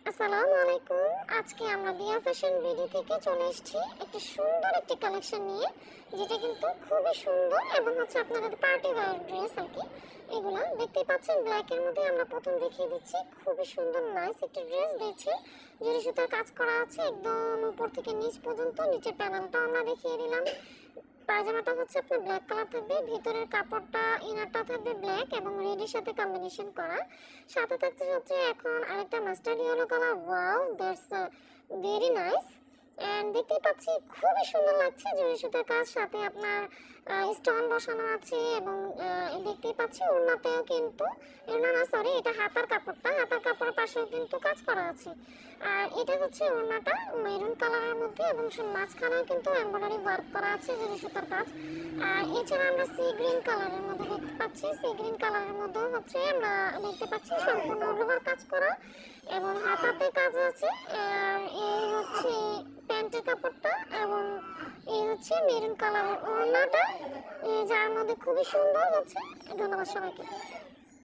আসসালামু আলাইকুম। আজকে আমরা দিয়া ফ্যাশন বিডি থেকে চলে এসেছি একটি সুন্দর একটি কালেকশন নিয়ে, যেটা কিন্তু খুবই সুন্দর এবং আপনাদের পার্টি ওয়্যার ড্রেস আর কি। এগুলা দেখতেই পাচ্ছেন ব্ল্যাকের মধ্যে আমরা প্রথম দেখিয়ে দিচ্ছি। খুবই সুন্দর নাইস একটি ড্রেস দিয়েছে, জরি সুতার কাজ করা আছে একদম উপর থেকে নিচ পর্যন্ত। নিচের প্যানেলটা আমরা দেখিয়ে দিলাম। পায়জামাটা আপনার ব্ল্যাক কালার থাকবে, ভিতরের কাপড়টা ইনারটা থাকবে ব্ল্যাক এবং রেডের সাথে কম্বিনেশন করা। সাথে থাকছে এখন আরেকটা mustard yellow colour. Wow, that's very nice. And দেখতেই পাচ্ছি খুবই সুন্দর লাগছে, জরি সুতার কাজ, সাথে আপনার স্টোন বসানো আছে এবং দেখতেই পাচ্ছি ওড়নাতেও কিন্তু, না সরি, এটা হাতার কাপড়টা, হাতার কাপড়ের পাশেও কিন্তু কাজ করা আছে। আর এটা ওড়নাটা মেরুন কালারের মধ্যে এবং মাঝখানেও কিন্তু এমব্রয়ডারি ওয়ার্ক করা আছে, জরি সুতার কাজ। আর এছাড়া আমরা সি গ্রিন কালারের মধ্যে দেখতে পাচ্ছি, সি গ্রিন কালারের মধ্যেও আমরা দেখতে পাচ্ছি সম্পূর্ণ লোহার কাজ করা এবং হাতাতে কাজ আছে। আর এই প্যান্টের কাপড়টা এবং এই মেরুন কালারের ওড়নাটা, যার মধ্যে খুবই সুন্দর। ধন্যবাদ সবাইকে।